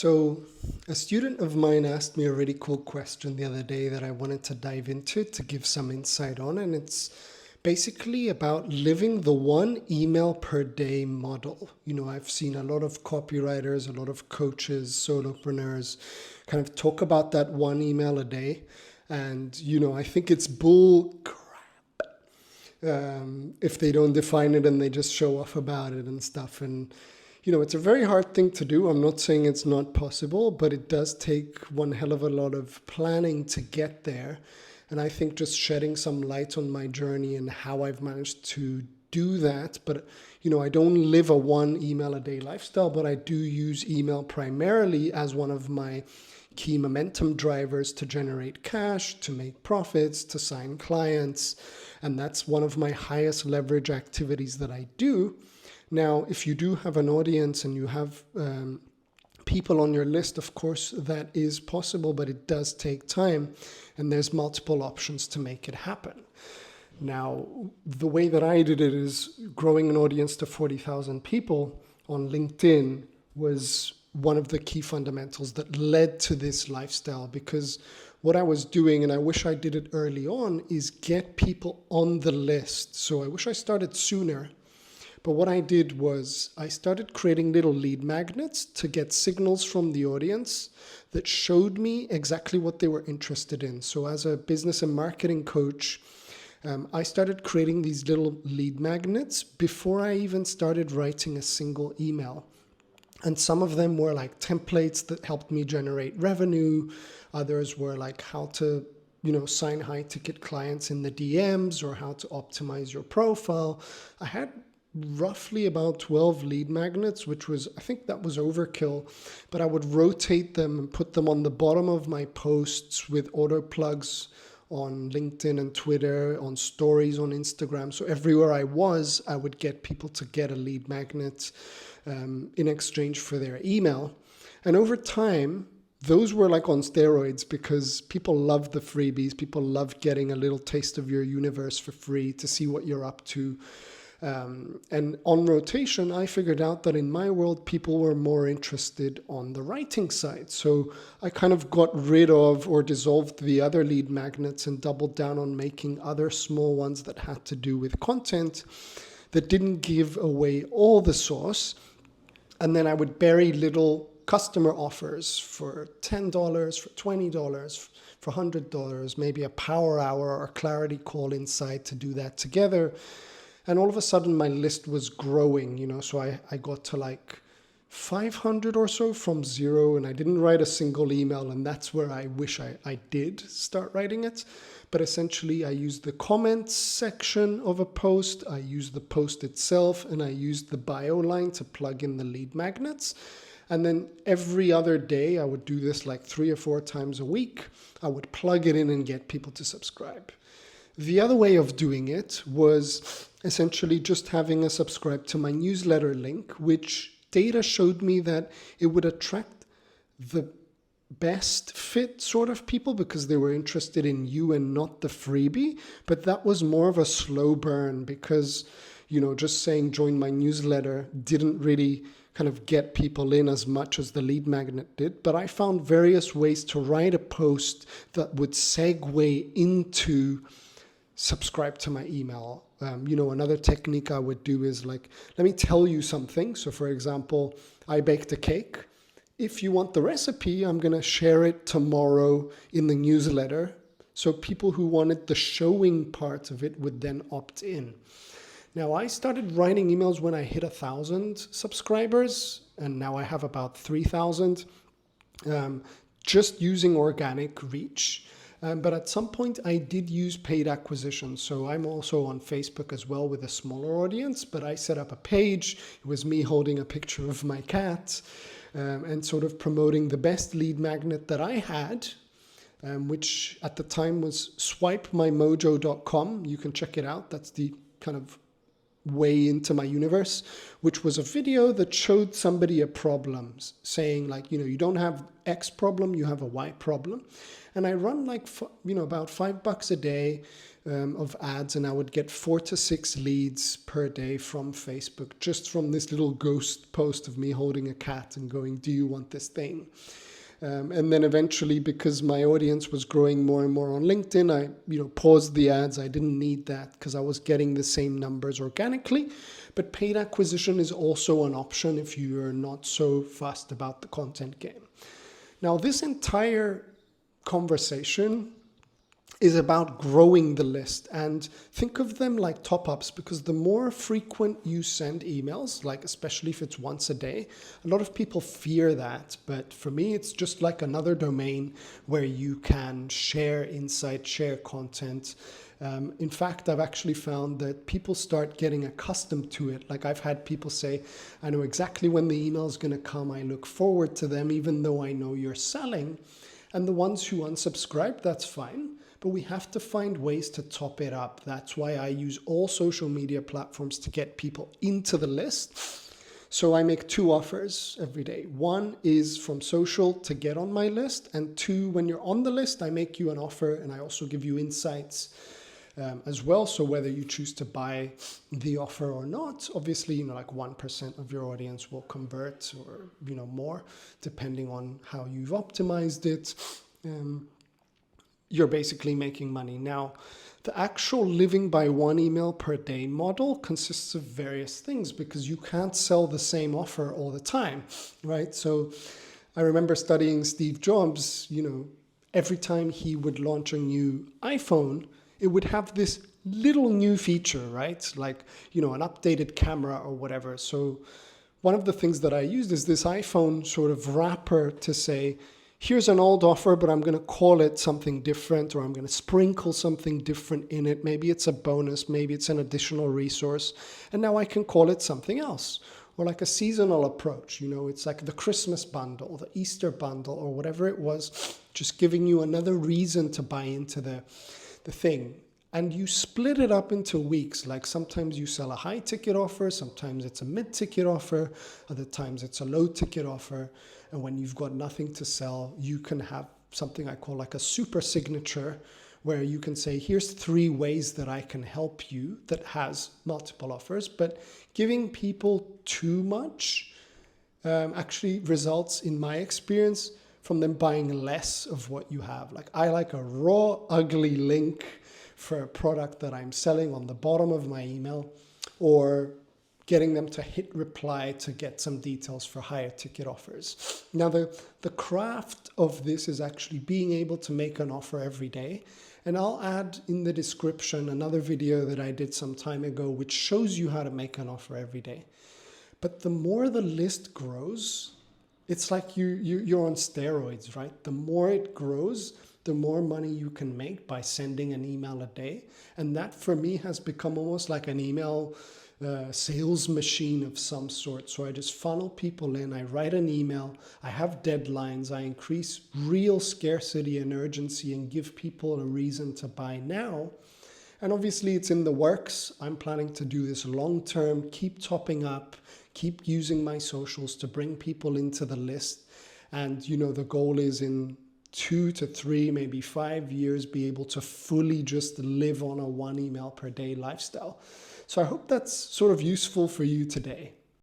So, a student of mine asked me a really cool question the other day that I wanted to dive into to give some insight on, and it's basically about living the one email per day model. I've seen a lot of copywriters, a lot of coaches, solopreneurs kind of talk about that one email a day. And, I think it's bull crap if they don't define it and they just show off about it and stuff. And it's a very hard thing to do. I'm not saying it's not possible, but it does take one hell of a lot of planning to get there. And I think just shedding some light on my journey and how I've managed to do that. But, I don't live a one email a day lifestyle, but I do use email primarily as one of my key momentum drivers to generate cash, to make profits, to sign clients. And that's one of my highest leverage activities that I do. Now, if you do have an audience and you have people on your list, of course, that is possible, but it does take time and there's multiple options to make it happen. Now, the way that I did it is growing an audience to 40,000 people on LinkedIn was one of the key fundamentals that led to this lifestyle, because what I was doing, and I wish I did it early on, is get people on the list. So I wish I started sooner. But what I did was I started creating little lead magnets to get signals from the audience that showed me exactly what they were interested in. So as a business and marketing coach, I started creating these little lead magnets before I even started writing a single email. And some of them were like templates that helped me generate revenue. Others were like how to sign high ticket clients in the DMs, or how to optimize your profile. I had roughly about 12 lead magnets, which was, I think that was overkill, but I would rotate them and put them on the bottom of my posts with auto plugs on LinkedIn and Twitter, on stories on Instagram. So everywhere I was, I would get people to get a lead magnet in exchange for their email. And over time, those were like on steroids, because people love the freebies. People love getting a little taste of your universe for free to see what you're up to. And on rotation, I figured out that in my world, people were more interested on the writing side. So I kind of got rid of or dissolved the other lead magnets and doubled down on making other small ones that had to do with content that didn't give away all the sauce. And then I would bury little customer offers for $10, for $20, for $100, maybe a power hour or clarity call inside to do that together. And all of a sudden my list was growing, so I got to like 500 or so from zero, and I didn't write a single email. And that's where I wish I did start writing it. But essentially I used the comments section of a post, I used the post itself, and I used the bio line to plug in the lead magnets. And then every other day, I would do this like 3 or 4 times a week. I would plug it in and get people to subscribe. The other way of doing it was essentially just having a subscribe to my newsletter link, which data showed me that it would attract the best fit sort of people because they were interested in you and not the freebie. But that was more of a slow burn because, just saying join my newsletter didn't really kind of get people in as much as the lead magnet did. But I found various ways to write a post that would segue into subscribe to my email. Another technique I would do is like, let me tell you something. So for example, I baked a cake. If you want the recipe, I'm going to share it tomorrow in the newsletter. So people who wanted the showing part of it would then opt in. Now I started writing emails when I hit 1,000 subscribers, and now I have about 3,000, just using organic reach. But at some point I did use paid acquisition. So I'm also on Facebook as well with a smaller audience, but I set up a page. It was me holding a picture of my cat and sort of promoting the best lead magnet that I had, which at the time was swipemymojo.com. You can check it out. That's the kind of way into my universe, which was a video that showed somebody a problem, saying like, you don't have X problem, you have a Y problem. And I run like, about $5 a day of ads, and I would get 4 to 6 leads per day from Facebook, just from this little ghost post of me holding a cat and going, do you want this thing? And then eventually, because my audience was growing more and more on LinkedIn, I paused the ads. I didn't need that because I was getting the same numbers organically. But paid acquisition is also an option if you're not so fussed about the content game. Now, this entire conversation is about growing the list, and think of them like top-ups, because the more frequent you send emails, like especially if it's once a day, a lot of people fear that, but for me it's just like another domain where you can share insight, share content. In fact, I've actually found that people start getting accustomed to it. Like I've had people say, I know exactly when the email is going to come, I look forward to them even though I know you're selling. And the ones who unsubscribe, that's fine. But we have to find ways to top it up. That's why I use all social media platforms to get people into the list. So I make 2 offers every day. 1 is from social to get on my list. And 2, when you're on the list, I make you an offer and I also give you insights as well. So whether you choose to buy the offer or not, obviously, like 1% of your audience will convert, or, more, depending on how you've optimized it. You're basically making money. Now, the actual living by 1 email per day model consists of various things, because you can't sell the same offer all the time, right? So I remember studying Steve Jobs, every time he would launch a new iPhone, it would have this little new feature, right? Like, an updated camera or whatever. So one of the things that I used is this iPhone sort of wrapper to say, here's an old offer, but I'm going to call it something different, or I'm going to sprinkle something different in it. Maybe it's a bonus, maybe it's an additional resource, and now I can call it something else. Or like a seasonal approach, it's like the Christmas bundle, the Easter bundle, or whatever it was, just giving you another reason to buy into the thing. And you split it up into weeks. Like sometimes you sell a high ticket offer, sometimes it's a mid ticket offer, other times it's a low ticket offer. And when you've got nothing to sell, you can have something I call like a super signature, where you can say, here's 3 ways that I can help you, that has multiple offers. But giving people too much actually results, in my experience, from them buying less of what you have. Like I like a raw, ugly link for a product that I'm selling on the bottom of my email, or getting them to hit reply to get some details for higher ticket offers. Now, the craft of this is actually being able to make an offer every day. And I'll add in the description another video that I did some time ago, which shows you how to make an offer every day. But the more the list grows, it's like you're on steroids, right? The more it grows, the more money you can make by sending an email a day. And that for me has become almost like an email sales machine of some sort. So I just funnel people in, I write an email, I have deadlines, I increase real scarcity and urgency and give people a reason to buy now. And obviously it's in the works. I'm planning to do this long term, keep topping up, keep using my socials to bring people into the list. And the goal is in 2 to 3, maybe 5 years, be able to fully just live on a 1 email per day lifestyle. So I hope that's sort of useful for you today.